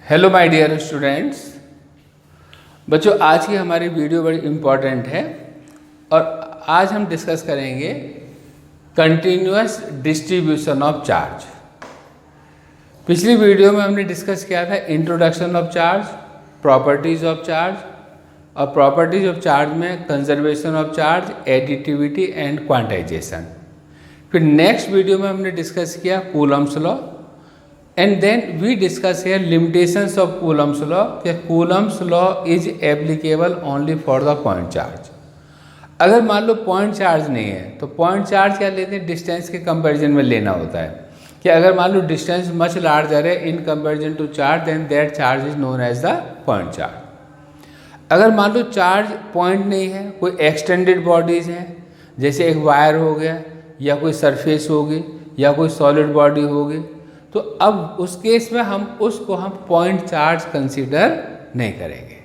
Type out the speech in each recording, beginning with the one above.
Hello my dear students. बच्चों, आज की हमारी वीडियो बड़ी इम्पॉर्टेंट है और आज हम डिस्कस करेंगे कंटिन्यूअस डिस्ट्रीब्यूशन ऑफ चार्ज। पिछली वीडियो में हमने डिस्कस किया था introduction of charge, properties of charge, और प्रॉपर्टीज ऑफ चार्ज में conservation of charge, additivity and quantization. फिर नेक्स्ट वीडियो में हमने डिस्कस किया Coulomb's law, and then we discuss here limitations of Coulomb's law कि Coulomb's law is applicable only for the point charge। अगर मान लो point charge नहीं है तो पॉइंट चार्ज क्या लेते हैं, डिस्टेंस के कंपैरिजन में लेना होता है कि अगर मान लो डिस्टेंस मच लार्जर है in comparison to charge then that charge is known as the point charge. अगर मान लो चार्ज पॉइंट नहीं है, कोई एक्सटेंडेड बॉडीज हैं, जैसे एक वायर हो गया या कोई सरफेस होगी या कोई सॉलिड बॉडी होगी, तो अब उस केस में हम पॉइंट चार्ज कंसीडर नहीं करेंगे।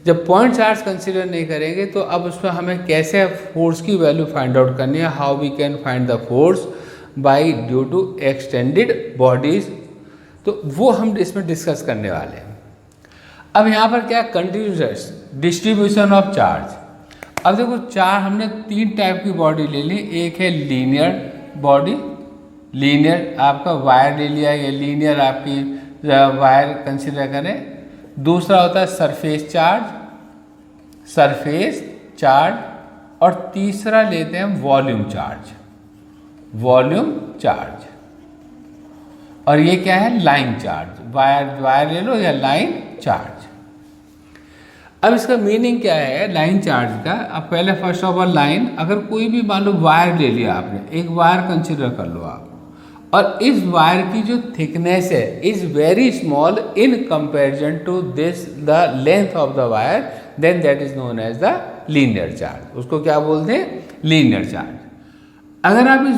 जब पॉइंट चार्ज कंसीडर नहीं करेंगे तो अब उसमें हमें कैसे फोर्स की वैल्यू फाइंड आउट करनी है, how we can find the force by due to extended bodies, तो वो हम इसमें डिस्कस करने वाले हैं। अब यहाँ पर क्या, कंटिन्यूअस डिस्ट्रीब्यूशन ऑफ चार्ज। अब देखो हमने तीन टाइप की बॉडी ले ली। एक है लीनियर बॉडी, लीनियर आपका वायर ले लिया, या लीनियर आपकी वायर कंसिडर करें। दूसरा होता है सरफेस चार्ज, और तीसरा लेते हैं वॉल्यूम चार्ज, और ये क्या है, लाइन चार्ज। वायर ले लो या लाइन चार्ज। अब इसका मीनिंग क्या है लाइन चार्ज का। अब पहले फर्स्ट ऑफ ऑल लाइन, अगर कोई भी मान लो वायर ले लिया आपने, एक वायर कंसिडर कर लो आप, और इस वायर की जो थिकनेस है is very small in comparison to this the length of the wire, then that is known as the linear charge. उसको क्या बोलते हैं, लीनियर चार्ज। अगर आप इस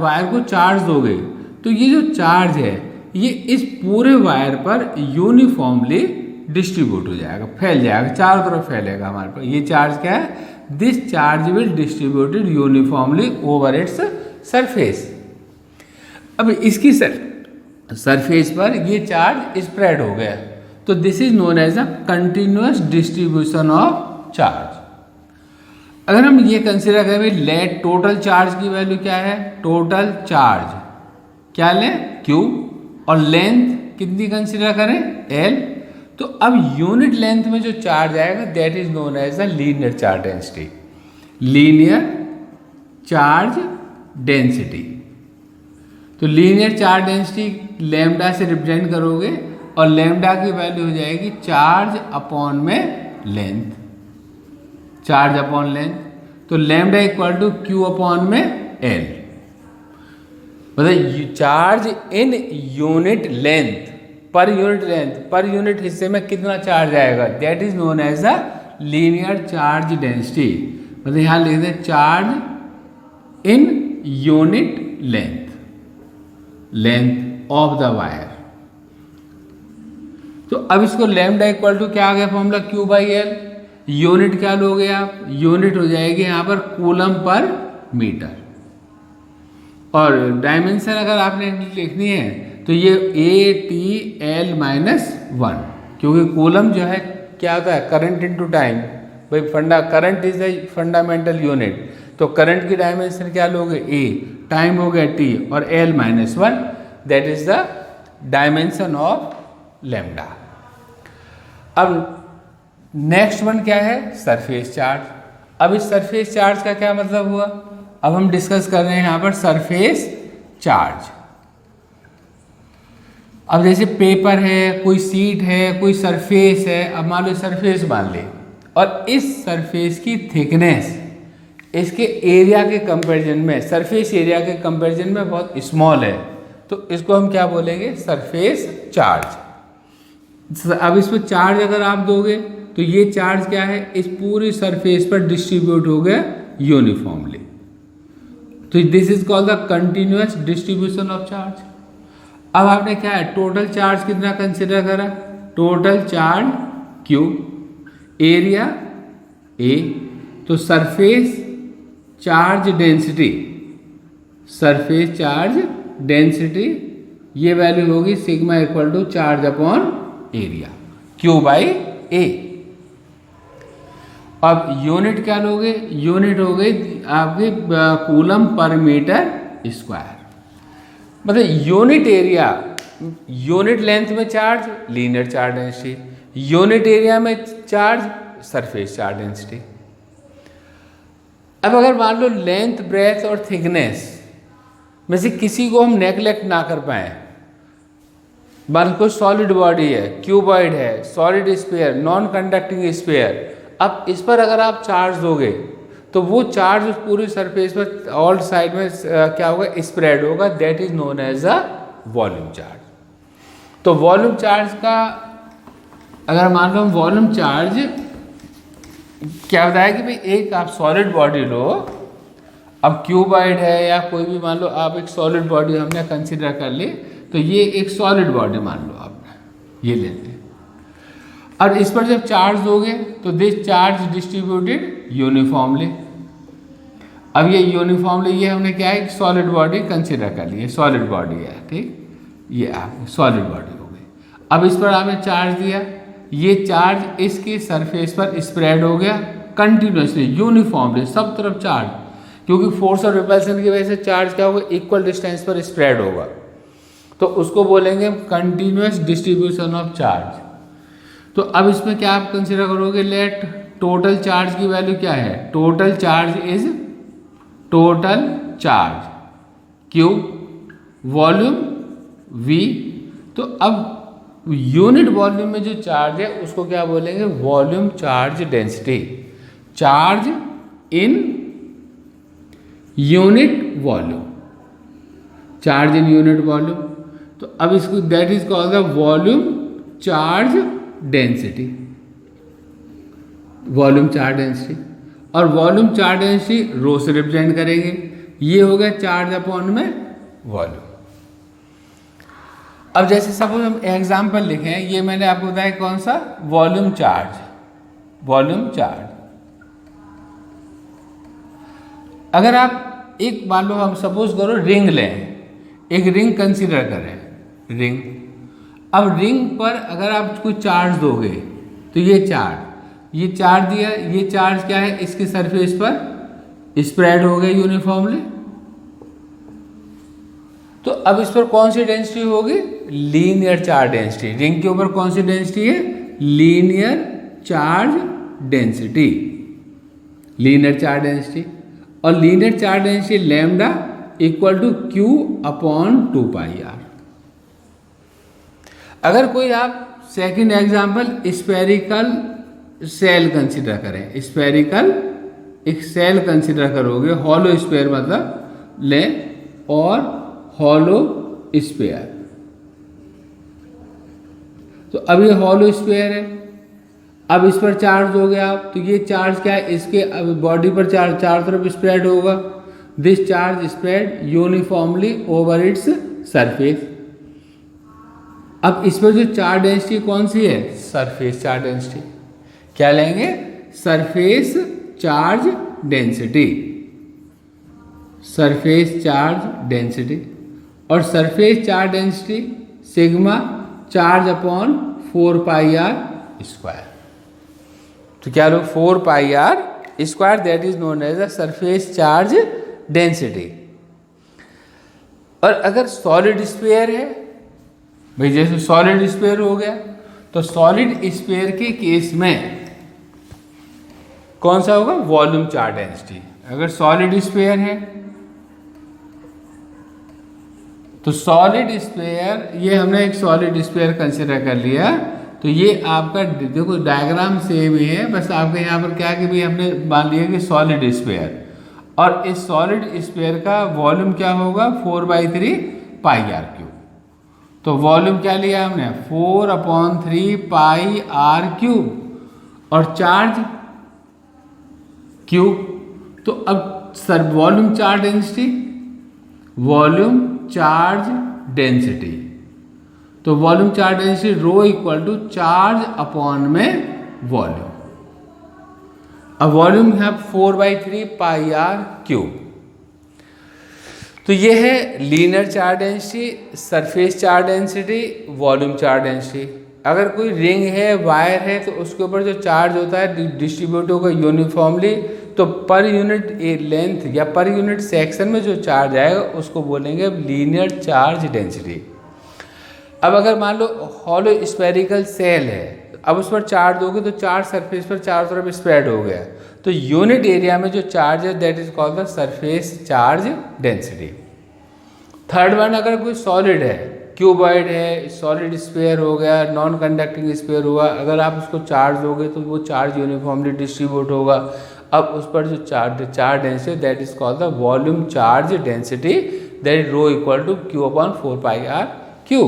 वायर को चार्ज दोगे तो ये जो चार्ज है ये इस पूरे वायर पर यूनिफॉर्मली डिस्ट्रीब्यूट हो जाएगा, फैल जाएगा, चारों तरफ फैलेगा हमारे पास। ये चार्ज क्या है, this charge will distributed uniformly over its surface. अब इसकी सरफेस पर ये चार्ज स्प्रेड हो गया, तो this is known as a continuous distribution of charge. अगर हम ये कंसिडर करें लेट टोटल चार्ज की वैल्यू क्या है, टोटल चार्ज क्या लें, Q, और लेंथ कितनी कंसिडर करें, L, तो अब यूनिट लेंथ में जो चार्ज आएगा that is known as the linear charge density. Linear charge density, तो लीनियर चार्ज डेंसिटी लैम्डा से रिप्रेजेंट करोगे, और लैम्डा की वैल्यू हो जाएगी चार्ज अपॉन में लेंथ, चार्ज अपॉन लेंथ। तो lambda equal to Q upon में L, मतलब charge in unit length, per unit हिस्से में कितना चार्ज आएगा, that is known as a linear charge density. मतलब यहाँ लिखते हैं charge in unit length of the wire. तो अब इसको लैम्डा इक्वल टू क्या आ गया formula, Q by L। Unit क्या लोगे आप, यूनिट हो जाएगी यहाँ पर कूलम पर मीटर, और डायमेंशन अगर आपने लिखनी है तो ये ATL-1, क्योंकि कूलम जो है क्या होता है, करंट इनटू टाइम। भाई current is the fundamental unit, तो करंट की डायमेंशन क्या लोगे, A, टाइम हो गया T, और L-1, that is the dimension of lambda. अब नेक्स्ट वन क्या है, सरफेस चार्ज। अब इस सरफेस चार्ज का क्या मतलब हुआ, अब हम डिस्कस कर रहे हैं यहाँ पर सरफेस चार्ज। अब जैसे पेपर है, कोई सीट है, कोई सरफेस है, अब मान लो सरफेस मान ले, और इस सरफेस की थिकनेस इसके एरिया के कंपैरिजन में, सरफेस एरिया के कंपैरिजन में बहुत स्मॉल है, तो इसको हम क्या बोलेंगे, सरफेस चार्ज। अब इस पर चार्ज अगर आप दोगे तो ये चार्ज क्या है, इस पूरी सरफेस पर डिस्ट्रीब्यूट हो गया यूनिफॉर्मली, तो this is called the continuous distribution of charge. अब आपने क्या है, टोटल चार्ज कितना कंसिडर करा, total charge Q, area A, तो सरफेस चार्ज डेंसिटी ये वैल्यू होगी sigma equal to charge upon area, Q by A। अब यूनिट क्या लोगे, यूनिट हो गई आपके कूलम पर मीटर स्क्वायर। मतलब यूनिट एरिया, यूनिट लेंथ में charge linear charge density, unit area में चार्ज सरफेस चार्ज डेंसिटी। अब अगर मान लो लेंथ, ब्रेथ और थिकनेस में से किसी को हम नेग्लेक्ट ना कर पाए, मान लो कोई सॉलिड बॉडी है, क्यूबॉइड है, solid sphere, non conducting sphere, अब इस पर अगर आप चार्ज दोगे तो वो चार्ज उस पूरी सरफेस पर ऑल साइड में क्या होगा, स्प्रेड होगा, that is known as a volume charge. तो वॉल्यूम चार्ज का अगर मान लो हम वॉल्यूम चार्ज क्या बताया कि भाई एक आप सॉलिड बॉडी लो, अब क्यूबॉइड है या कोई भी मान लो आप एक सॉलिड बॉडी हमने कंसीडर कर ली, तो ये एक सॉलिड बॉडी मान लो आपने ये लेते हैं, और इस पर जब चार्ज दोगे तो दिस चार्ज डिस्ट्रीब्यूटेड यूनिफॉर्मली। अब ये यूनिफॉर्मली ये हमने क्या है, सॉलिड बॉडी कंसीडर कर ली, सॉलिड बॉडी है, ठीक, ये आप सॉलिड बॉडी हो गई। अब इस पर आपने चार्ज दिया, ये चार्ज इसकी सरफेस पर स्प्रेड हो गया कंटिन्यूसली, यूनिफॉर्मली सब तरफ चार्ज, क्योंकि फोर्स और रिपल्सन की वजह से चार्ज क्या होगा, इक्वल डिस्टेंस पर स्प्रेड होगा, तो उसको बोलेंगे कंटिन्यूस डिस्ट्रीब्यूशन ऑफ चार्ज। तो अब इसमें क्या आप कंसीडर करोगे, लेट टोटल चार्ज की वैल्यू क्या है, total charge is total charge Q, volume V। तो अब यूनिट वॉल्यूम में जो चार्ज है उसको क्या बोलेंगे, volume charge density, charge in unit volume, charge in unit volume. तो अब इसको that is called the volume charge density, volume charge density. और वॉल्यूम चार्ज डेंसिटी रो से रिप्रेजेंट करेंगे, ये हो गया चार्ज अपॉन में वॉल्यूम। अब जैसे सपोज हम एग्जाम्पल लिखें, ये मैंने आपको बताया कौन सा, वॉल्यूम चार्ज, वॉल्यूम चार्ज। अगर आप एक मान लो हम सपोज करो रिंग लें, एक रिंग कंसीडर करें, रिंग। अब रिंग पर अगर आप कोई चार्ज दोगे तो ये चार्ज दिया, ये चार्ज क्या है, इसकी सरफेस पर स्प्रेड हो गया यूनिफॉर्मली। तो अब इस पर कौन सी डेंसिटी होगी, लीनियर चार्ज डेंसिटी। रिंग के ऊपर कौन सी डेंसिटी है, linear charge density, linear charge density. और linear charge density lambda equal to Q upon 2πr। अगर कोई आप second example spherical shell consider करें, स्फेरिकल एक सेल कंसीडर करोगे, हॉलो स्फीयर मतलब ले, और हॉलो स्फीयर। तो अब ये हॉलो स्फीयर है, अब इस पर चार्ज हो गया आप, तो ये चार्ज क्या है, इसके बॉडी पर चार्ज चारों तरफ स्प्रेड होगा, this charge spread uniformly over its surface. अब इस पर जो चार्ज डेंसिटी कौन सी है, सरफेस चार्ज डेंसिटी। क्या लेंगे, surface charge density, surface charge density. और surface charge density sigma charge upon 4πr square. तो क्या लोग 4πr square, that is known as a surface charge density. और अगर सॉलिड स्फीयर है भाई, जैसे सॉलिड स्फीयर हो गया, तो सॉलिड स्फीयर के केस में कौन सा होगा, वॉल्यूम चार्ज डेंसिटी। अगर सॉलिड स्फीयर है तो सॉलिड स्फीयर, ये हमने एक सॉलिड स्फीयर कंसिडर कर लिया, तो ये आपका देखो डायग्राम सेम ही है, बस आपके यहाँ पर क्या कि भाई हमने मान लिया कि सॉलिड स्फीयर, और इस सॉलिड स्फीयर का वॉल्यूम क्या होगा, 4/3πr3। तो वॉल्यूम क्या लिया हमने, 4/3πr3, और चार्ज Q। तो अब sir volume charge density, volume charge density, तो volume charge density rho equal to charge upon में वॉल्यूम। अब वॉल्यूम है 4/3πr3। तो ये है linear charge density, surface charge density, volume charge density. अगर कोई रिंग है, वायर है, तो उसके ऊपर जो चार्ज होता है डिस्ट्रीब्यूट होगा यूनिफॉर्मली, तो पर यूनिट लेंथ या पर यूनिट सेक्शन में जो चार्ज आएगा उसको बोलेंगे लीनियर चार्ज डेंसिटी। अब अगर मान लो हॉलो स्फेरिकल सेल है, अब उस पर चार्ज दोगे तो चार्ज सरफेस पर चारों तरफ स्प्रेड हो गया, तो यूनिट एरिया में जो चार्ज है that is called the surface charge density. Third one, अगर कोई सॉलिड है, क्यूबॉइड है, सॉलिड स्फीयर हो गया, नॉन कंडक्टिंग स्फीयर हुआ, अगर आप उसको चार्ज दोगे तो वो चार्ज यूनिफॉर्मली डिस्ट्रीब्यूट होगा। अब उस पर जो charge density that is called the volume charge density, that is rho equal to Q upon 4πr Q,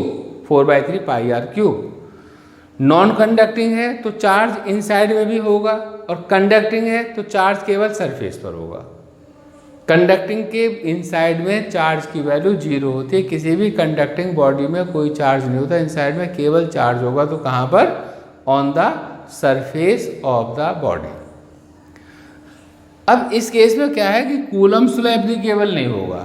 4/3πr Q. Non conducting है तो चार्ज इनसाइड में भी होगा, और कंडक्टिंग है तो चार्ज केवल सरफेस पर होगा। कंडक्टिंग के इनसाइड में चार्ज की वैल्यू 0 होती है, किसी भी कंडक्टिंग बॉडी में कोई चार्ज नहीं होता, इनसाइड में केवल चार्ज होगा, तो कहाँ पर? On the surface of the body. अब इस केस में क्या है कि कूलम्ब्स लॉ एप्लीकेबल नहीं होगा।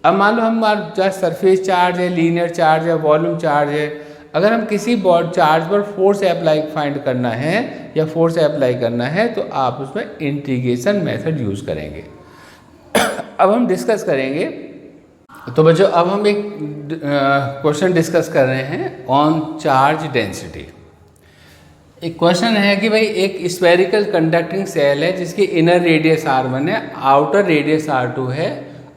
अब मान लो हमारा सरफेस चार्ज है, लीनियर चार्ज है, वॉल्यूम चार्ज है, अगर हम किसी चार्ज पर फोर्स अप्लाई फाइंड करना है या फोर्स अप्लाई करना है तो आप उसमें इंटीग्रेशन मेथड यूज़ करेंगे। अब हम डिस्कस करेंगे, तो बच्चों अब हम एक क्वेश्चन डिस्कस कर रहे हैं ऑन चार्ज डेंसिटी। एक क्वेश्चन है कि भाई एक स्फेरिकल कंडक्टिंग सेल है जिसकी इनर रेडियस r1 है, आउटर रेडियस r2 है,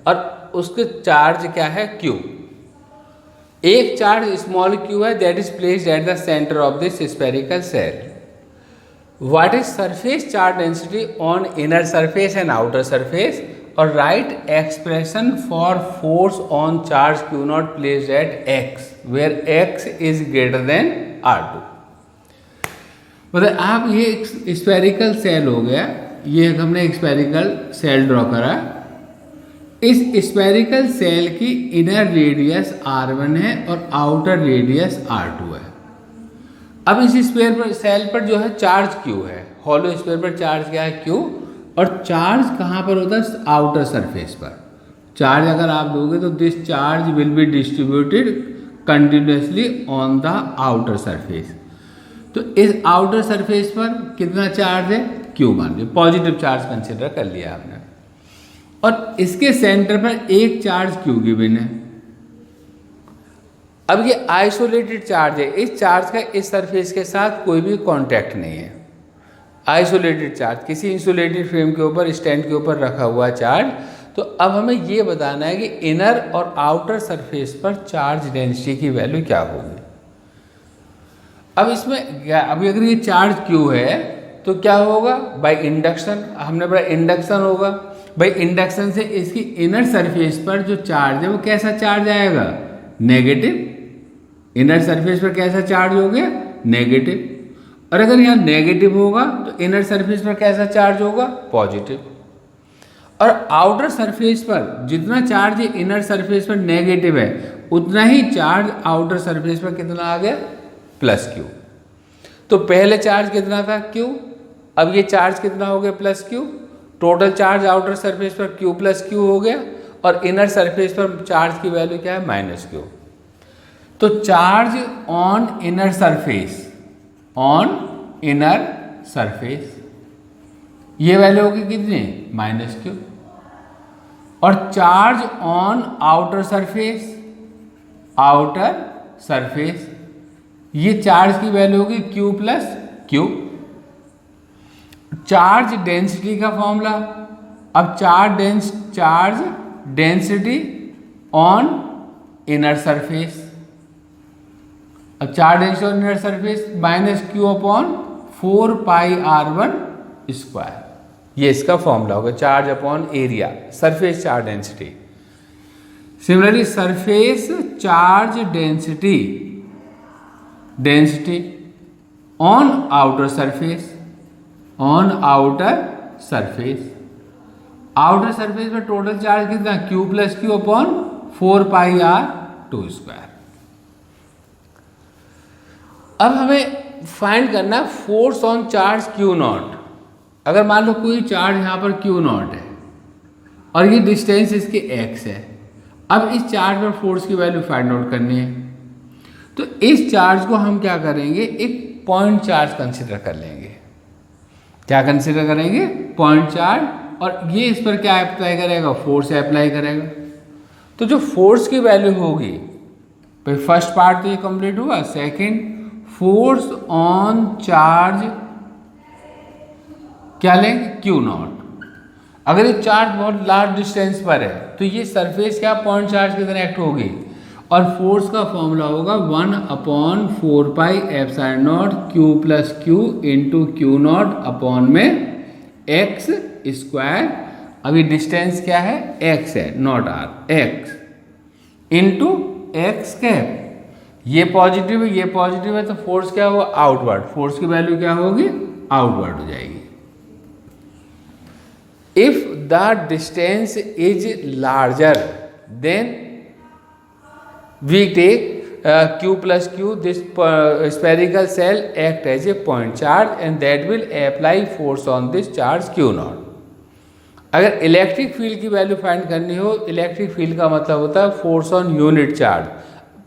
और उसके चार्ज क्या है? Q। एक चार्ज स्मॉल q है that is placed at the centre of this spherical cell. What is surface charge density on inner surface and outer surface, और write expression for force on charge Q naught placed at x where x is greater than r2। मतलब आप ये एक spherical shell हो गया, ये हमने एक स्फेरिकल सेल ड्रॉ करा, इस स्फेरिकल सेल की इनर रेडियस r1 है और आउटर रेडियस r2 है। अब इस स्फीयर पर सेल पर जो है चार्ज Q है, हॉलो स्फीयर पर चार्ज क्या है? Q। और चार्ज कहाँ पर होता है? आउटर सरफेस पर। चार्ज अगर आप दोगे तो this charge will be distributed continuously on the outer surface. तो इस आउटर सरफेस पर कितना चार्ज है? Q मान लीजिए, पॉजिटिव चार्ज कंसिडर कर लिया आपने, और इसके सेंटर पर एक चार्ज Q गिवन है। अब ये आइसोलेटेड चार्ज है, इस चार्ज का इस सरफेस के साथ कोई भी कांटेक्ट नहीं है। आइसोलेटेड चार्ज किसी इंसुलेटेड फ्रेम के ऊपर, स्टैंड के ऊपर रखा हुआ चार्ज। तो अब हमें ये बताना है कि इनर और आउटर सरफेस पर चार्ज डेंसिटी की वैल्यू क्या होगी। अब इसमें अभी अगर ये चार्ज Q है तो क्या होगा? बाय इंडक्शन, हमने पढ़ा इंडक्शन होगा। बाय इंडक्शन से इसकी इनर सरफेस पर जो चार्ज है वो कैसा चार्ज आएगा? नेगेटिव। इनर सरफेस पर कैसा चार्ज हो गया? नेगेटिव। और अगर यहाँ नेगेटिव होगा तो इनर सरफेस पर कैसा चार्ज होगा? पॉजिटिव। और आउटर सरफेस पर जितना चार्ज इनर सरफेस पर नेगेटिव है उतना ही चार्ज आउटर सरफेस पर कितना आ गया? +Q। तो पहले चार्ज कितना था? Q। अब ये चार्ज कितना हो गया? +Q। Total charge outer surface पर Q+Q हो गया, और इनर सरफेस पर चार्ज की वैल्यू क्या है? -Q। तो charge on inner surface, on inner surface, ये वैल्यू होगी कितनी? -Q। और charge on outer surface, outer surface, ये चार्ज की वैल्यू होगी Q+Q। चार्ज डेंसिटी का फॉर्मूला, अब charge density on inner surface, अब charge density on inner surface -Q upon 4πr1 square, ये इसका फॉर्मूला होगा, charge upon area, surface charge density. Similarly surface charge density on outer surface, outer surface पर total charge कितना? Q+Q upon 4πr2 square. अब हमें find करना force on charge Q0। अगर मान लो कोई चार्ज यहाँ पर Q0 है और ये डिस्टेंस इसकी x है, अब इस चार्ज पर फोर्स की वैल्यू फाइंड आउट करनी है। तो इस चार्ज को हम क्या करेंगे, एक पॉइंट चार्ज कंसिडर कर लेंगे। क्या कंसिडर करेंगे? Point charge. और ये इस पर क्या अप्लाई करेगा? फोर्स अप्लाई करेगा। तो जो फोर्स की वैल्यू होगी, भाई फर्स्ट पार्ट तो ये कंप्लीट हुआ। सेकंड, फोर्स ऑन चार्ज क्या लेंगे? Q not. अगर ये चार्ज बहुत लार्ज डिस्टेंस पर है तो ये सरफेस क्या पॉइंट चार्ज की तरह एक्ट होगी, और फोर्स का फॉर्मूला होगा 1/4πε0 Q + Q into Q naught upon में एक्स स्क्वायर। अभी डिस्टेंस क्या है? x है, not r, x into x cap. ये पॉजिटिव है, ये पॉजिटिव है, तो फोर्स क्या होगा? आउटवर्ड। फोर्स की वैल्यू क्या होगी? आउटवर्ड हो जाएगी। If the distance is larger than we take Q + Q, this spherical shell act as a point charge and that will apply force on this charge Q naught। अगर electric field की value find करनी हो, electric field का मतलब होता है force on unit charge.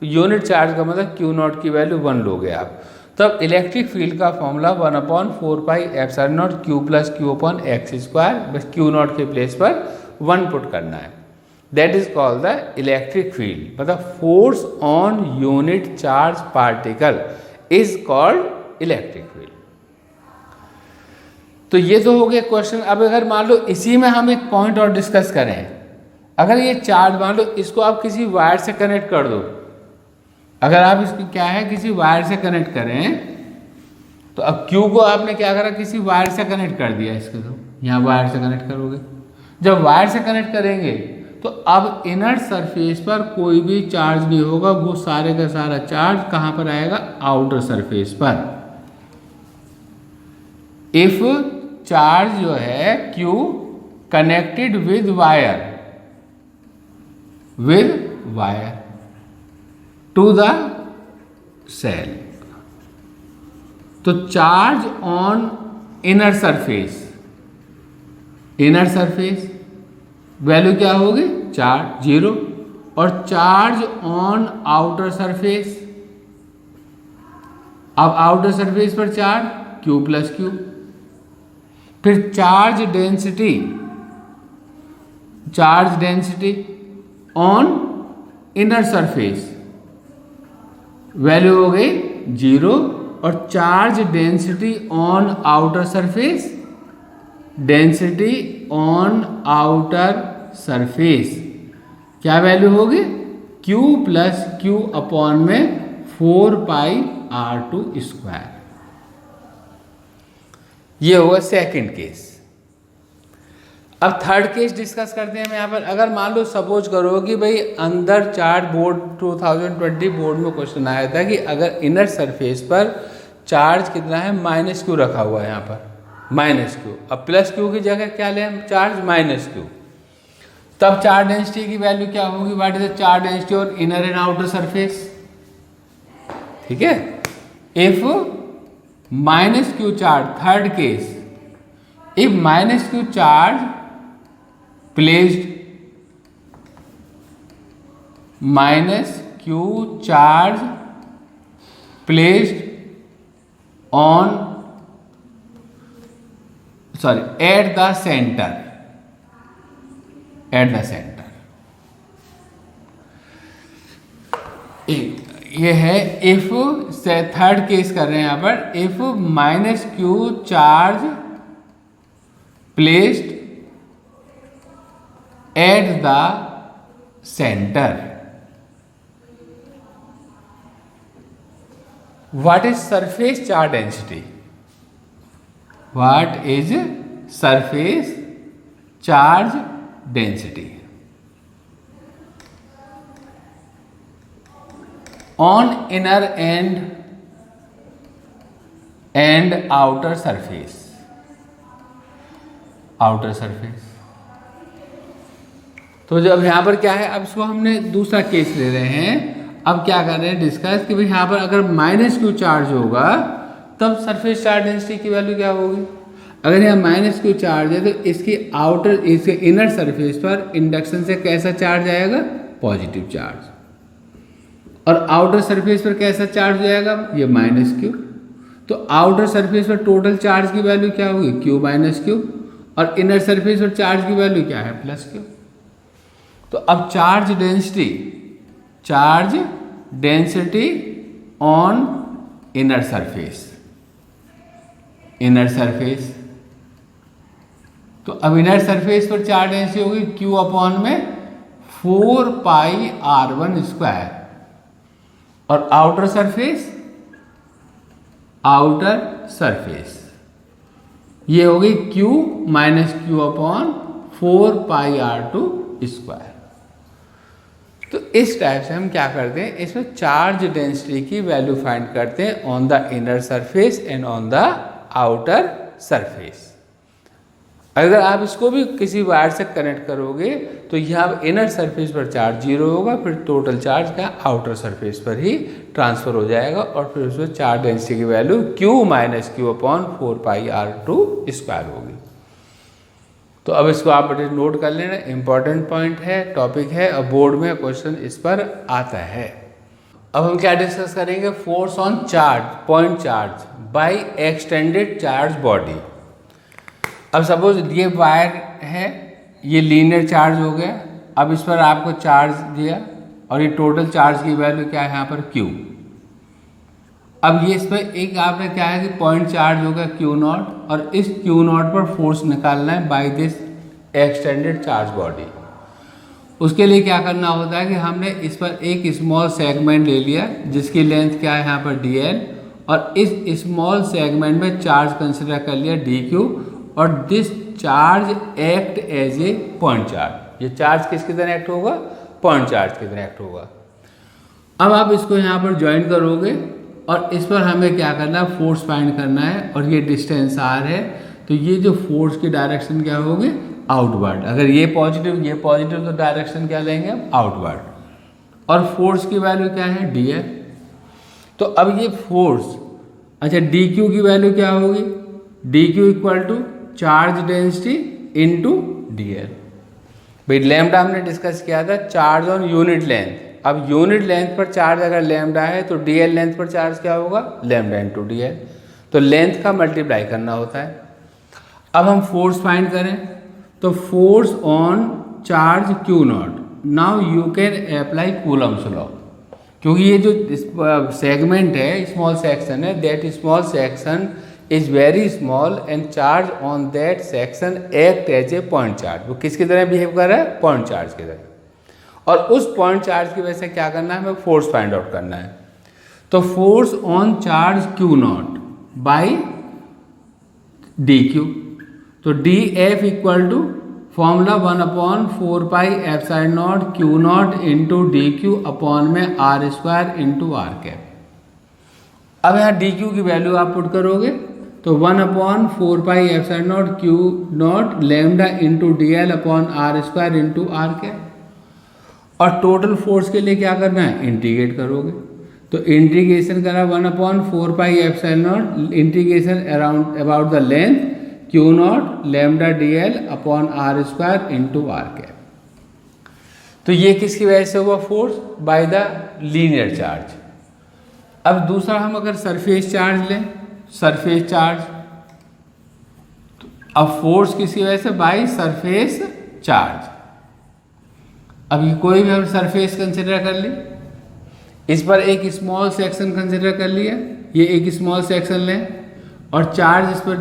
Unit charge का मतलब Q नॉट की वैल्यू 1 लोगे आप, तब इलेक्ट्रिक फील्ड का formula 1/4πε0 Q + Q upon x square, बस Q नॉट के प्लेस पर 1 पुट करना है। That is called the electric field, मतलब force on unit charge particle is called electric field। तो ये तो हो गया क्वेश्चन। अब अगर मान लो इसी में हम एक पॉइंट और डिस्कस करें, अगर ये चार्ज मान लो इसको आप किसी वायर से कनेक्ट कर दो, अगर आप इसको क्या है किसी वायर से कनेक्ट करें, तो अब Q को आपने क्या करा? किसी वायर से कनेक्ट कर दिया इसको, तो यहाँ वायर से कनेक्ट करोगे। जब वायर से कनेक्ट करेंगे तो अब इनर सरफेस पर कोई भी चार्ज नहीं होगा, वो सारे का सारा चार्ज कहां पर आएगा? आउटर सरफेस पर। इफ चार्ज जो है Q connected with wire to the cell, तो charge on inner surface value क्या होगी? चार्ज 0। और चार्ज ऑन आउटर सरफेस, अब आउटर सरफेस पर चार्ज Q + Q। फिर charge density on inner surface value हो गई 0, और charge density on outer surface, density on outer surface क्या वैल्यू होगी? Q + Q अपॉन में 4πr2 स्क्वायर। ये होगा सेकंड केस। अब थर्ड केस डिस्कस करते हैं हम यहाँ पर। अगर मान लो सपोज करो कि भाई अंदर चार्ज बोर्ड 2020 बोर्ड में क्वेश्चन आया था कि अगर इनर सरफेस पर चार्ज कितना है? -Q रखा हुआ है यहाँ पर, -Q। अब +Q की जगह क्या लें हम? Charge -Q। तब चार्ज डेंसिटी की वैल्यू क्या होगी? What is the charge density on inner and outer surface? ठीक है। If -Q charge, third case, if -Q charge placed, -Q charge placed on at the center, ये है if, third case कर रहे हैं यहाँ पर। If -Q charge placed at the centre, what is surface charge density? What is surface charge density on inner and outer surface? तो जब यहाँ पर क्या है, अब इसको हमने दूसरा केस ले रहे हैं। अब क्या कर रहे हैं डिस्कस कि भाई यहाँ पर अगर -Q चार्ज होगा तब सरफेस चार्ज डेंसिटी की वैल्यू क्या होगी? अगर यहाँ -Q चार्ज है तो इसकी इसके इनर सरफेस पर इंडक्शन से कैसा चार्ज आएगा? Positive charge. और आउटर सरफेस पर कैसा चार्ज हो जाएगा, ये माइनस क्यू। तो आउटर सरफेस पर टोटल चार्ज की वैल्यू क्या होगी, क्यू माइनस क्यू, और इनर सरफेस पर चार्ज की वैल्यू क्या है, प्लस क्यू। तो अब charge density on inner surface, तो अब इनर सरफेस पर चार्ज डेंसिटी होगी क्यू अपॉन में 4πr1², और आउटर सरफेस ये होगी Q minus Q upon 4πr2²। तो इस टाइप से हम क्या करते हैं, इसमें चार्ज डेंसिटी की वैल्यू फाइंड करते हैं on the inner surface and on the outer surface. अगर आप इसको भी किसी वायर से कनेक्ट करोगे तो यहाँ इनर सरफेस पर चार्ज 0 होगा, फिर टोटल चार्ज का आउटर सरफेस पर ही ट्रांसफर हो जाएगा, और फिर उसमें चार्ज डेंसिटी की value Q minus Q upon 4πr2² होगी। तो अब इसको आप बड़े नोट कर लेना, इंपॉर्टेंट पॉइंट है, टॉपिक है, और बोर्ड में क्वेश्चन इस पर आता है। अब हम क्या डिस्कस करेंगे, force on point charge by extended charge body. अब सपोज ये वायर है, ये लीनियर चार्ज हो गया, अब इस पर आपको चार्ज दिया और ये टोटल चार्ज की वैल्यू क्या है यहाँ पर Q। अब ये इस पर एक आपने क्या है कि पॉइंट चार्ज हो गया Q0, और इस Q0 पर फोर्स निकालना है by this extended charge body. उसके लिए क्या करना होता है कि हमने इस पर एक स्मॉल सेगमेंट ले लिया जिसकी लेंथ क्या है यहाँ पर dl, और इस स्मॉल सेगमेंट में चार्ज कंसिडर कर लिया dq, और this charge act as a point charge. ये चार्ज किसकी तरह एक्ट होगा, पॉइंट चार्ज की तरह एक्ट होगा। अब आप इसको यहाँ पर ज्वाइन करोगे और इस पर हमें क्या करना है, फोर्स फाइंड करना है, और ये डिस्टेंस r है, तो ये जो फोर्स की डायरेक्शन क्या होगी, आउटवर्ड। अगर ये पॉजिटिव तो डायरेक्शन क्या लेंगे हम, आउटवर्ड। और फोर्स की वैल्यू क्या है, df। तो अब ये फोर्स, अच्छा dq की वैल्यू क्या होगी, dq equal to charge density into dl। भाई लैम्डा हमने डिस्कस किया था, चार्ज ऑन यूनिट लेंथ। अब यूनिट लेंथ पर चार्ज अगर लैम्डा है तो dl लेंथ पर चार्ज क्या होगा, लैम्डा इनटू dl। तो लेंथ का मल्टीप्लाई करना होता है। अब हम फोर्स फाइंड करें तो force on charge Q0, now you can apply Coulomb's law, क्योंकि ये जो सेगमेंट है, स्मॉल सेक्शन है, that small section is very small and charge on that section act as a point charge. वो किसकी तरह बिहेव कर रहा है, पॉइंट चार्ज की तरह। और उस पॉइंट चार्ज की वजह से क्या करना है, हमें फोर्स फाइंड आउट करना है। तो force on charge Q0 by dq, तो df equal to formula 1/4πε0 Q0 into dq upon में r² इंटू r कैप। अब यहाँ dq की वैल्यू आप पुट करोगे तो 1/4πε0 Q0 lambda into dl upon r² into r cap. और टोटल फोर्स के लिए क्या करना है, इंटीग्रेट करोगे, तो इंटीग्रेशन करा 1/4πε0 integration about the length Q0 lambda dl upon r² into r cap. तो ये किसकी वजह से हुआ, force by the linear charge. अब दूसरा हम अगर सरफेस चार्ज लें, सरफेस चार्ज, तो अब फोर्स किसकी वजह से, बाय सरफेस चार्ज। अब ये कोई भी हम सरफेस कंसिडर कर ली, इस पर एक स्मॉल सेक्शन कंसिडर कर लिया, ये एक स्मॉल सेक्शन लें, और चार्ज इस पर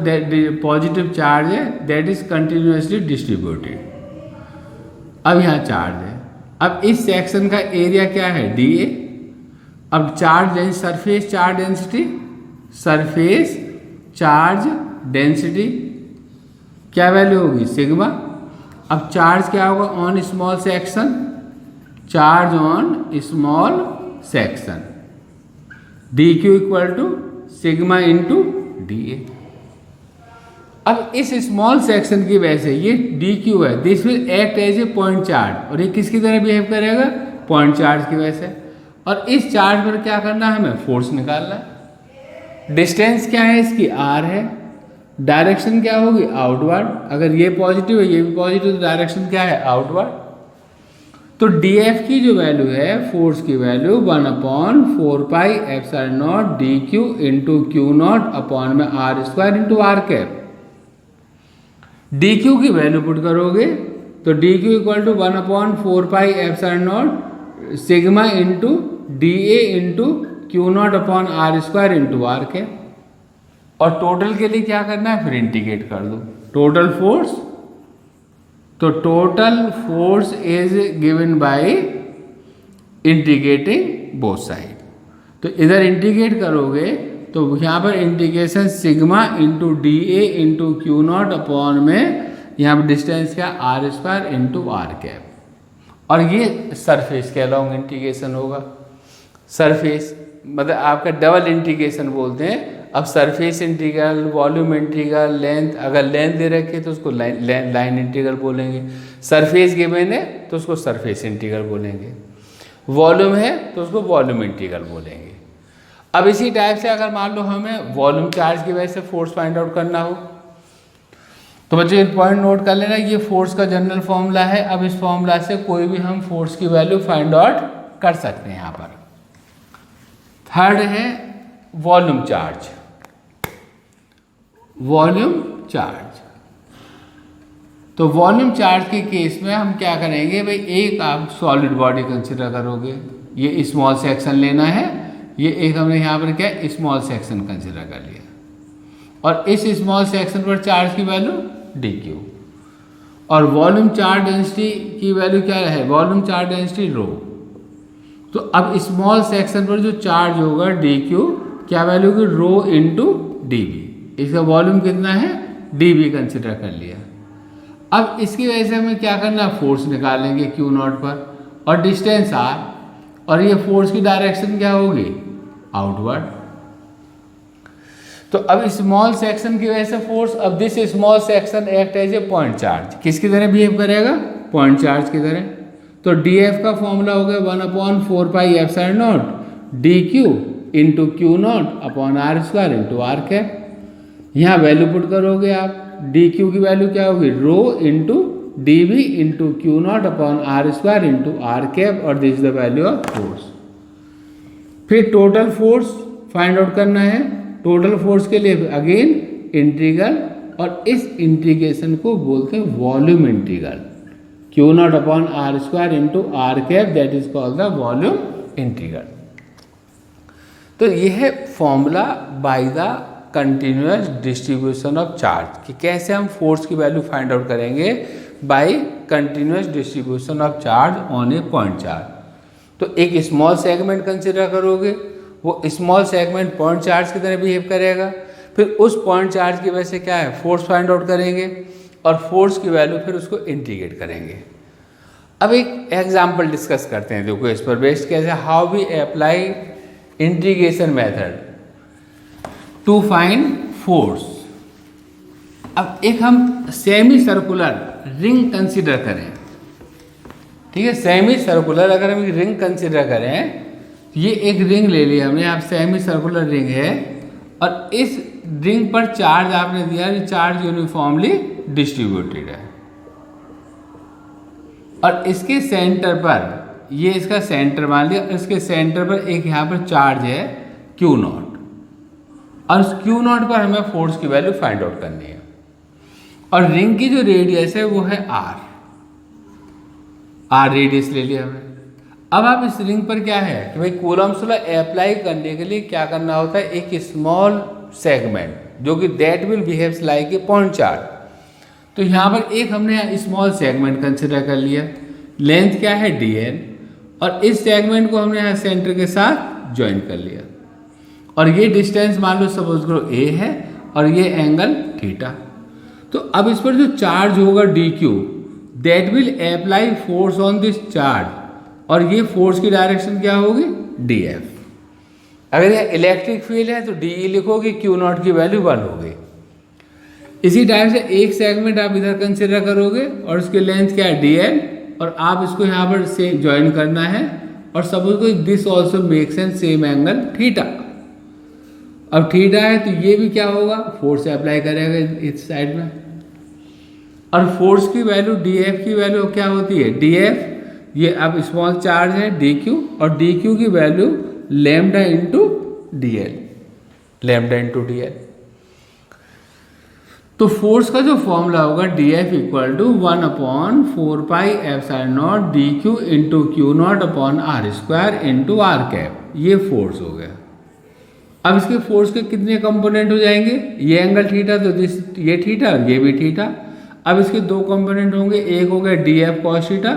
पॉजिटिव चार्ज है, दैट इज कंटिन्यूसली डिस्ट्रीब्यूटेड। अब यहाँ चार्ज है, अब इस सेक्शन का एरिया क्या है, dA। अब सरफेस चार्ज डेंसिटी क्या वैल्यू होगी, सिग्मा। अब चार्ज क्या होगा, on small section, charge on small section, dq equal to sigma into dA। अब इस स्मॉल सेक्शन की वजह से ये dq है, this will act as a point charge, और ये किसकी तरह बिहेव करेगा, पॉइंट चार्ज की वजह से। और इस चार्ज पर क्या करना है, हमें फोर्स निकालना है। डिस्टेंस क्या है इसकी, r है, डायरेक्शन क्या होगी, आउटवर्ड। अगर ये पॉजिटिव है, ये भी पॉजिटिव, तो डायरेक्शन क्या है, आउटवर्ड। तो डी एफ की जो वैल्यू है, फोर्स की value 1/4πε0 d q into Q naught upon में r square into r cap. D q की वैल्यू पुट करोगे तो d q equal to 1/4πε0 sigma into d A into Q naught upon r square into r cap. और total के लिए क्या करना है, फिर इंटीग्रेट कर दो टोटल फोर्स। तो total force is given by integrating both side. तो इधर इंटीग्रेट करोगे तो यहाँ पर इंटीग्रेशन सिग्मा इंटू डी ए इंटू क्यू नॉट अपॉन में यहाँ पर डिस्टेंस क्या, r square into r cap. और ये सरफेस के अलॉन्ग इंटीग्रेशन होगा। सरफेस मतलब आपका डबल इंटीग्रेशन बोलते हैं। अब surface integral, volume integral, length, अगर लेंथ दे रखे तो उसको लाइन इंटीग्रल बोलेंगे। सरफेस गिवन है तो उसको सरफेस इंटीग्रल बोलेंगे। वॉल्यूम है तो उसको वॉल्यूम इंटीग्रल बोलेंगे। अब इसी टाइप से अगर मान लो हमें वॉल्यूम चार्ज की वजह से फोर्स फाइंड आउट करना हो तो बच्चों एक पॉइंट नोट कर लेना, ये फोर्स का जनरल फॉर्मूला है। अब इस फॉर्मूला से कोई भी हम फोर्स की वैल्यू फाइंड आउट कर सकते हैं। यहाँ पर थर्ड है वॉल्यूम चार्ज। वॉल्यूम चार्ज, तो वॉल्यूम चार्ज के केस में हम क्या करेंगे भाई, एक आप सॉलिड बॉडी कंसिडर करोगे, ये स्मॉल सेक्शन लेना है। ये एक हमने यहाँ पर क्या स्मॉल सेक्शन कंसिडर कर लिया और इस स्मॉल सेक्शन पर चार्ज की वैल्यू डी क्यू। और वॉल्यूम चार्ज डेंसिटी की वैल्यू क्या है, वॉल्यूम चार्ज डेंसिटी रो। तो अब स्मॉल सेक्शन पर जो चार्ज होगा डी क्यू, क्या वैल्यू होगी, रो इंटू डी बी। इसका वॉल्यूम कितना है, डी बी कंसिडर कर लिया। अब इसकी वजह से हमें क्या करना है, फोर्स निकालेंगे क्यू नॉट पर और डिस्टेंस आर, और ये फोर्स की डायरेक्शन क्या होगी, आउटवर्ड। तो अब स्मॉल सेक्शन की वजह से फोर्स, अब this small section act as a point charge, किसकी तरह बिहेव करेगा, पॉइंट चार्ज की तरह। तो डी एफ का फॉर्मूला हो गया 1/4πε0 d q into Q naught upon r square into r cap. यहाँ वैल्यू पुट करोगे आप, डी क्यू की वैल्यू क्या होगी, rho into d b into Q naught upon r square into r cap, और this is the value of force. फिर total force find out करना है। टोटल फोर्स के लिए अगेन इंटीग्रल, और इस इंटीग्रेशन को बोलते हैं volume integral, Q naught upon r square into r cap, that is called the volume integral. तो यह है formula by the continuous distribution of charge, कि कैसे हम फोर्स की वैल्यू फाइंड आउट करेंगे by continuous distribution of charge on a point charge. तो एक स्मॉल सेगमेंट कंसिडर करोगे, वो स्मॉल सेगमेंट पॉइंट चार्ज की तरह बिहेव करेगा। फिर उस पॉइंट चार्ज की वजह से क्या है, फोर्स फाइंड आउट करेंगे और फोर्स की वैल्यू फिर उसको इंटीग्रेट करेंगे। अब एक एग्जाम्पल डिस्कस करते हैं, देखो इस पर बेस्ड कैसे, how we apply integration method to find force. अब एक हम सेमी सर्कुलर रिंग कंसिडर करें, ठीक है, सेमी सर्कुलर अगर हम एक रिंग कंसिडर करें, ये एक रिंग ले ली हमने, आप सेमी सर्कुलर रिंग है और इस रिंग पर चार्ज आपने दिया, ये चार्ज यूनिफॉर्मली डिस्ट्रीब्यूटेड है और इसके सेंटर पर, ये इसका सेंटर मान लिया, इसके सेंटर पर एक यहाँ पर चार्ज है क्यू नॉट, और उस क्यू नॉट पर हमें फोर्स की वैल्यू फाइंड आउट करनी है। और रिंग की जो रेडियस है वो है आर रेडियस ले लिया हमने। अब आप इस रिंग पर क्या है कि भाई कूलम्ब्स लॉ अप्लाई करने के लिए क्या करना होता है, एक स्मॉल सेगमेंट जो कि that will behaves like a point charge. तो यहाँ पर एक हमने स्मॉल सेगमेंट कंसिडर कर लिया, लेंथ क्या है dn, और इस सेगमेंट को हमने यहाँ सेंटर के साथ ज्वाइन कर लिया, और ये डिस्टेंस मान लो सपोज करो a है और ये एंगल थीटा। तो अब इस पर जो चार्ज होगा dq, that will apply force on this charge, और ये फोर्स की डायरेक्शन क्या होगी, df। अगर यह इलेक्ट्रिक फील्ड है तो de लिखोगे, क्यू नॉट की वैल्यू 1 होगी। इसी टाइप से एक सेगमेंट आप इधर कंसिडर करोगे और उसकी लेंथ क्या है dl, और आप इसको यहाँ पर से ज्वाइन करना है, और सपोज को this also makes an same angle theta. अब थीटा है तो ये भी क्या होगा, फोर्स अप्लाई करेगा इस साइड में, और फोर्स की वैल्यू df की वैल्यू क्या होती है, df ये अब स्मॉल चार्ज है dq और dq की value lambda into dl, lambda into dl। तो फोर्स का जो फॉर्मूला होगा dF equal to 1/4 pi epsilon naught dq into Q naught upon r square into r cap, ये फोर्स हो गया। अब इसके फोर्स के कितने कंपोनेंट हो जाएंगे, ये एंगल थीटा तो ये थीटा और ये भी थीटा। अब इसके दो कंपोनेंट होंगे, एक हो गया dF cos theta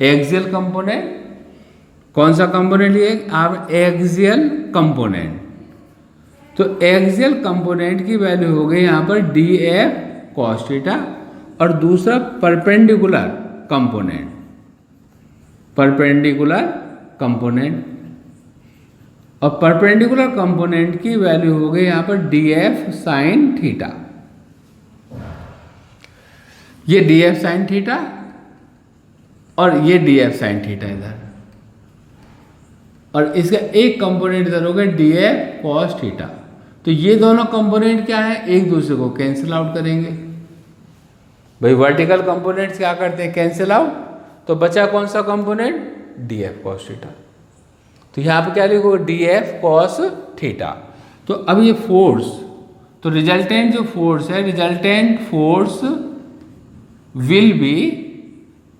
axial component, कौन सा कंपोनेंट लिए आप, एक्सियल कंपोनेंट। तो एक्सियल कंपोनेंट की वैल्यू हो गई यहाँ पर dF cos थीटा और दूसरा परपेंडिकुलर कंपोनेंट, परपेंडिकुलर कंपोनेंट, और परपेंडिकुलर कंपोनेंट की वैल्यू हो गई यहाँ पर dF sin थीटा। ये dF sin थीटा और ये dF sin थीटा इधर, और इसका एक कंपोनेंट इधर हो गया dF cos थीटा। तो ये दोनों कंपोनेंट क्या है, एक दूसरे को कैंसिल आउट करेंगे। भाई वर्टिकल कंपोनेंट्स क्या करते हैं, कैंसिल आउट। तो बचा कौन सा कंपोनेंट, dF cos थीटा। तो यहाँ पे क्या लिखोगे, dF cos थीटा। तो अब ये फोर्स, तो रिजल्टेंट जो फोर्स है, resultant force will be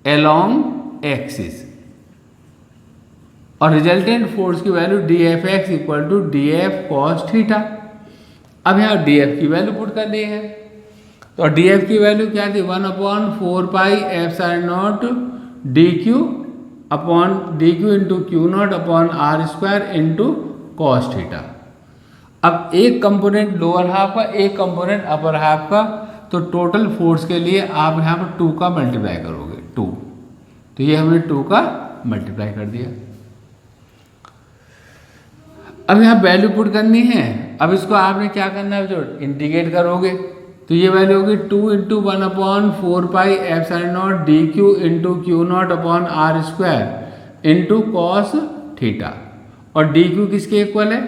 along axis, और रिजल्टेंट फोर्स की value dFx equal to dF cos theta. अब यहाँ dF की वैल्यू पुट करनी है, तो dF की वैल्यू क्या थी, 1/4 pi epsilon naught dq upon dq into Q naught upon r square into cos theta. अब एक कंपोनेंट लोअर हाफ का, एक कंपोनेंट अपर हाफ का, तो टोटल फोर्स के लिए आप यहाँ पर 2 का मल्टीप्लाई करोगे, 2। तो ये हमने 2 का मल्टीप्लाई कर दिया। अब यहाँ वैल्यू पुट करनी है। अब इसको आपने क्या करना है, जो इंटीग्रेट करोगे तो ये वैल्यू होगी 2 into 1/4 pi epsilon naught dq into Q naught upon r square into cos theta, और dq किसके इक्वल है,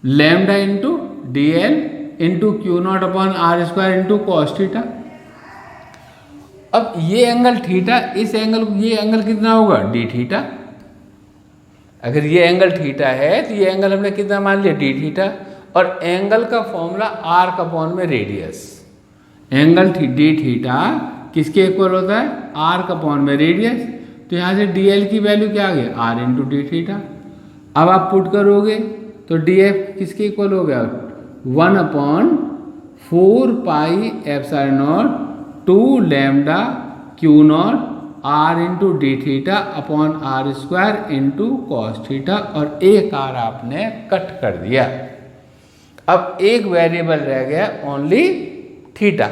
lambda into dl into Q naught upon r square into cos theta. अब ये एंगल थीटा, इस angle, ये angle कितना होगा, d theta. अगर ये एंगल थीटा है तो ये एंगल हमने कितना मान लिया, d थीटा, और एंगल का फॉर्मूला आर्क अपॉन में रेडियस। एंगल d थीटा किसके इक्वल होता है, आर्क अपॉन में रेडियस। तो यहाँ से dl की वैल्यू क्या आ गई, r इंटू डी थीटा। अब आप पुट करोगे तो df किसके इक्वल हो गया, 1/4 pi epsilon naught 2 lambda Q naught r into d theta upon r square into cos theta, और एक r आपने कट कर दिया। अब एक वेरिएबल रह गया ओनली थीटा।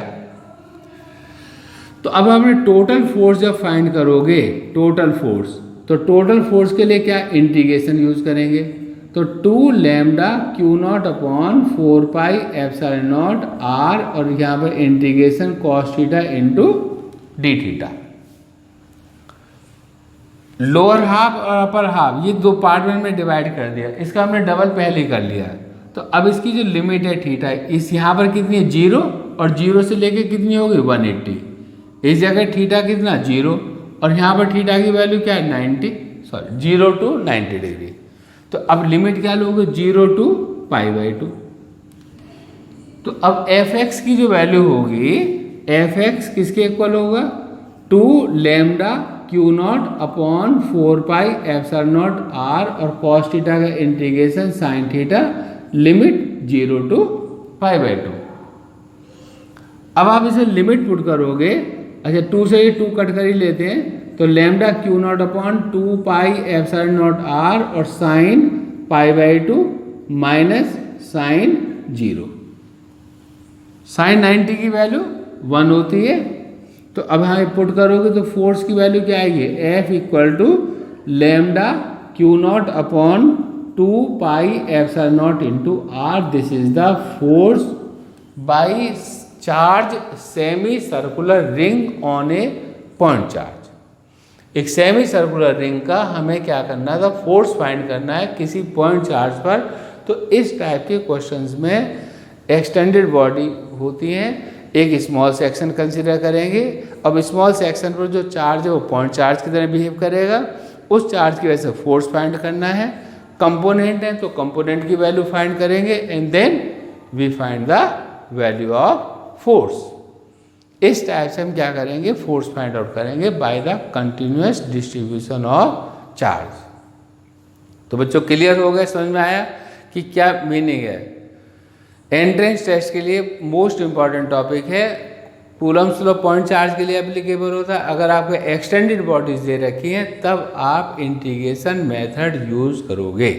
तो अब आपने टोटल फोर्स जब फाइंड करोगे, टोटल फोर्स, तो टोटल फोर्स के लिए क्या इंटीग्रेशन यूज करेंगे, तो 2 lambda Q naught upon 4 pi epsilon not r, और यहाँ पर integration cos theta into d theta. Lower half और अपर हाफ ये दो पार्ट में हमने डिवाइड कर दिया, इसका हमने डबल पहले कर लिया। तो अब इसकी जो लिमिट है थीटा, इस यहाँ पर कितनी है, 0, और 0 से लेके कितनी होगी, 180। इस जगह थीटा कितना, 0, और यहाँ पर थीटा की वैल्यू क्या है, 0 to 90 डिग्री। तो अब लिमिट क्या लोगे, 0 to π/2। तो अब fx की जो वैल्यू होगी, fx किसके इक्वल होगा, 2 lambda Q naught upon 4 pi epsilon not r, और कॉस थीटा का integration sine theta, limit 0 to π/2। अब आप इसे लिमिट पुट करोगे, अच्छा 2 से ये 2 कट कर ही लेते हैं, तो lambda Q naught upon 2 pi epsilon not r, और साइन π/2 माइनस साइन 0। साइन 90 की वैल्यू 1 होती है। तो अब यहाँ पुट करोगे तो फोर्स की वैल्यू क्या आएगी, F equal to lambda Q naught upon 2 pi epsilon naught into r। This is the force by charge semi circular ring on a point charge. एक सेमी सर्कुलर रिंग का हमें क्या करना था, फोर्स फाइंड करना है किसी पॉइंट चार्ज पर। तो इस टाइप के क्वेश्चंस में एक्सटेंडेड बॉडी होती है, एक स्मॉल सेक्शन कंसिडर करेंगे। अब स्मॉल सेक्शन पर जो चार्ज है वो पॉइंट चार्ज की तरह बिहेव करेगा, उस चार्ज की वजह से फोर्स फाइंड करना है। कंपोनेंट है तो कंपोनेंट की वैल्यू फाइंड करेंगे and then we find the value of force. इस टाइप से हम क्या करेंगे, फोर्स फाइंड आउट करेंगे by the continuous distribution of charge. तो बच्चों क्लियर हो गया, समझ में आया कि क्या मीनिंग है। एंट्रेंस टेस्ट के लिए मोस्ट इंपॉर्टेंट टॉपिक है। कूलम्स लॉ पॉइंट चार्ज के लिए एप्लीकेबल होता है। अगर आपको एक्सटेंडेड बॉडीज दे रखी हैं तब आप इंटीग्रेशन मेथड यूज करोगे।